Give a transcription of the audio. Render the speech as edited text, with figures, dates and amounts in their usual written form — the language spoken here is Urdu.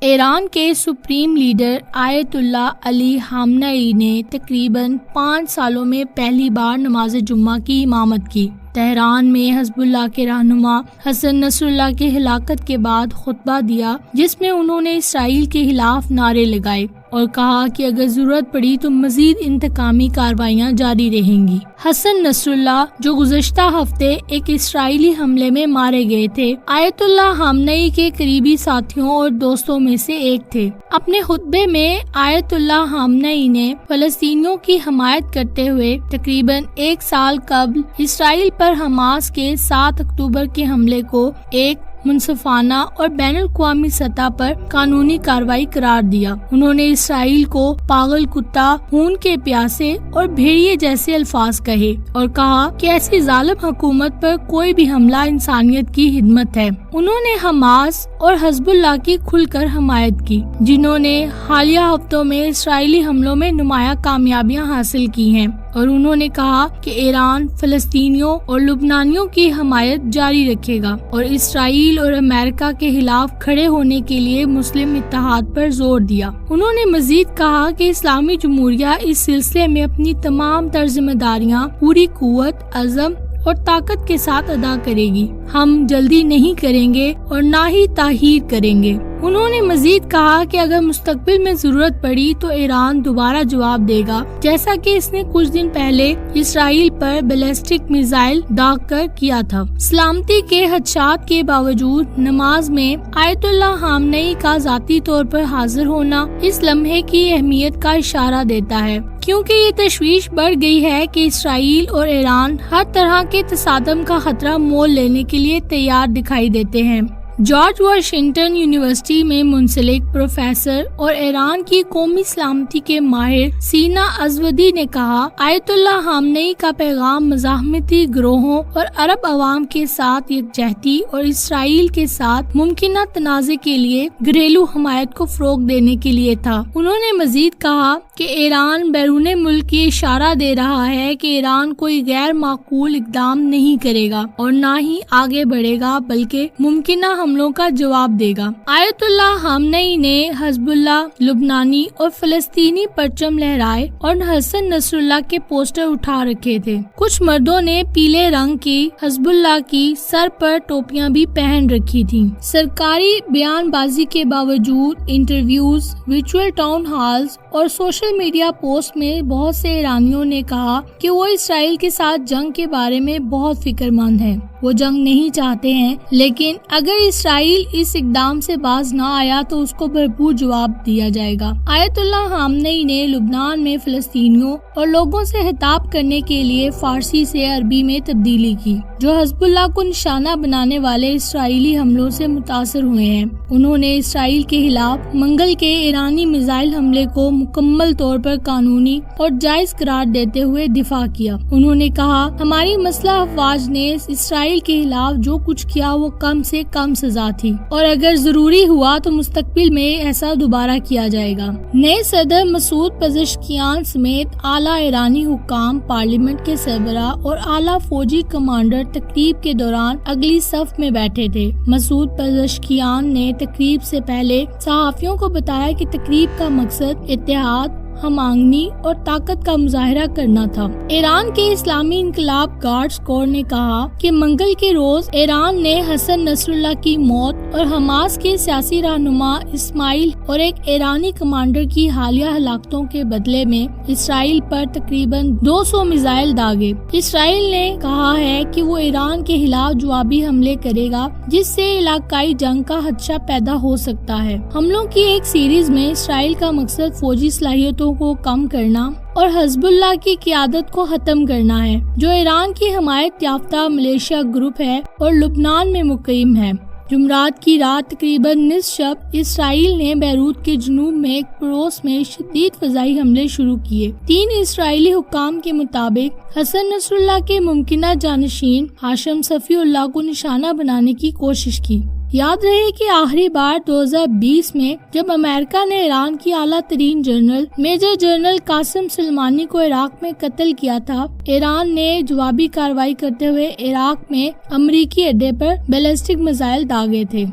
ایران کے سپریم لیڈر آیت اللہ علی خامنئی نے تقریباً 5 سالوں میں پہلی بار نماز جمعہ کی امامت کی۔ تہران میں حزب اللہ کے رہنما حسن نصر اللہ کی ہلاکت کے بعد خطبہ دیا، جس میں انہوں نے اسرائیل کے خلاف نعرے لگائے اور کہا کہ اگر ضرورت پڑی تو مزید انتقامی کارروائیاں جاری رہیں گی۔ حسن نصر اللہ جو گزشتہ ہفتے ایک اسرائیلی حملے میں مارے گئے تھے، آیت اللہ خامنئی کے قریبی ساتھیوں اور دوستوں میں سے ایک تھے۔ اپنے خطبے میں آیت اللہ خامنئی نے فلسطینیوں کی حمایت کرتے ہوئے تقریباً 1 سال قبل اسرائیل پر حماس کے 7 اکتوبر کے حملے کو ایک منصفانہ اور بین الاقوامی سطح پر قانونی کارروائی قرار دیا۔ انہوں نے اسرائیل کو پاگل کتا، خون کے پیاسے اور بھیڑیے جیسے الفاظ کہے اور کہا کہ ایسی ظالم حکومت پر کوئی بھی حملہ انسانیت کی خدمت ہے۔ انہوں نے حماس اور حزب اللہ کی کھل کر حمایت کی، جنہوں نے حالیہ ہفتوں میں اسرائیلی حملوں میں نمایاں کامیابیاں حاصل کی ہیں، اور انہوں نے کہا کہ ایران فلسطینیوں اور لبنانیوں کی حمایت جاری رکھے گا اور اسرائیل اور امریکہ کے خلاف کھڑے ہونے کے لیے مسلم اتحاد پر زور دیا۔ انہوں نے مزید کہا کہ اسلامی جمہوریہ اس سلسلے میں اپنی تمام تر ذمہ داریاں پوری قوت، عزم اور طاقت کے ساتھ ادا کرے گی۔ ہم جلدی نہیں کریں گے اور نہ ہی تاخیر کریں گے۔ انہوں نے مزید کہا کہ اگر مستقبل میں ضرورت پڑی تو ایران دوبارہ جواب دے گا، جیسا کہ اس نے کچھ دن پہلے اسرائیل پر بیلسٹک میزائل داغ کر کیا تھا۔ سلامتی کے خدشات کے باوجود نماز میں آیت اللہ خامنئی کا ذاتی طور پر حاضر ہونا اس لمحے کی اہمیت کا اشارہ دیتا ہے، کیونکہ یہ تشویش بڑھ گئی ہے کہ اسرائیل اور ایران ہر طرح کے تصادم کا خطرہ مول لینے کے لیے تیار دکھائی دیتے ہیں۔ جارج واشنگٹن یونیورسٹی میں منسلک پروفیسر اور ایران کی قومی سلامتی کے ماہر سینا ازودی نے کہا، آیت اللہ خامنئی کا پیغام مزاحمتی گروہوں اور عرب عوام کے ساتھ یکجہتی اور اسرائیل کے ساتھ ممکنہ تنازع کے لیے گھریلو حمایت کو فروغ دینے کے لیے تھا۔ انہوں نے مزید کہا کہ ایران بیرون ملک یہ اشارہ دے رہا ہے کہ ایران کوئی غیر معقول اقدام نہیں کرے گا اور نہ ہی آگے بڑھے گا، بلکہ ممکنہ حملوں کا جواب دے گا۔ آیت اللہ خامنئی نے حزب اللہ، لبنانی اور فلسطینی پرچم لہرائے اور حسن نصر اللہ کے پوسٹر اٹھا رکھے تھے۔ کچھ مردوں نے پیلے رنگ کی حزب اللہ کی سر پر ٹوپیاں بھی پہن رکھی تھیں۔ سرکاری بیان بازی کے باوجود انٹرویوز، ورچوئل ٹاؤن ہالز اور سوشل میڈیا پوسٹ میں بہت سے ایرانیوں نے کہا کہ وہ اسرائیل کے ساتھ جنگ کے بارے میں بہت فکر مند ہیں۔ وہ جنگ نہیں چاہتے ہیں، لیکن اگر اسرائیل اس اقدام سے باز نہ آیا تو اس کو بھرپور جواب دیا جائے گا۔ آیت اللہ خامنئی نے لبنان میں فلسطینیوں اور لوگوں سے خطاب کرنے کے لیے فارسی سے عربی میں تبدیلی کی، جو حزب اللہ کو نشانہ بنانے والے اسرائیلی حملوں سے متاثر ہوئے ہیں۔ انہوں نے اسرائیل کے خلاف منگل کے ایرانی میزائل حملے کو مکمل طور پر قانونی اور جائز قرار دیتے ہوئے دفاع کیا۔ انہوں نے کہا، ہماری مسلح افواج نے اسرائیل کے خلاف جو کچھ کیا وہ کم سے کم سزا تھی، اور اگر ضروری ہوا تو مستقبل میں ایسا دوبارہ کیا جائے گا۔ نئے صدر مسعود پزشکیان سمیت اعلیٰ ایرانی حکام، پارلیمنٹ کے سربراہ اور اعلیٰ فوجی کمانڈر تقریب کے دوران اگلی صف میں بیٹھے تھے۔ مسعود پزشکیان نے تقریب سے پہلے صحافیوں کو بتایا کہ تقریب کا مقصد اتحاد، ہم آہنگی اور طاقت کا مظاہرہ کرنا تھا۔ ایران کے اسلامی انقلاب گارڈز کور نے کہا کہ منگل کے روز ایران نے حسن نصر اللہ کی موت اور حماس کے سیاسی رہنما اسماعیل اور ایک ایرانی کمانڈر کی حالیہ ہلاکتوں کے بدلے میں اسرائیل پر تقریباً 200 میزائل داغے۔ اسرائیل نے کہا ہے کہ وہ ایران کے خلاف جوابی حملے کرے گا، جس سے علاقائی جنگ کا خدشہ پیدا ہو سکتا ہے۔ حملوں کی ایک سیریز میں اسرائیل کا مقصد فوجی صلاحیتوں کو کم کرنا اور حزب اللہ کی قیادت کو ختم کرنا ہے، جو ایران کی حمایت یافتہ ملیشیا گروپ ہے اور لبنان میں مقیم ہے۔ جمعرات کی رات تقریباً نصف شب اسرائیل نے بیروت کے جنوب میں ایک پڑوس میں شدید فضائی حملے شروع کیے۔ 3 اسرائیلی حکام کے مطابق حسن نصر اللہ کے ممکنہ جانشین ہاشم صفی اللہ کو نشانہ بنانے کی کوشش کی۔ یاد رہے کہ آخری بار 2020 میں جب امریکہ نے ایران کی اعلیٰ ترین جنرل میجر جنرل قاسم سلیمانی کو عراق میں قتل کیا تھا، ایران نے جوابی کارروائی کرتے ہوئے عراق میں امریکی اڈے پر بیلسٹک میزائل داغے تھے۔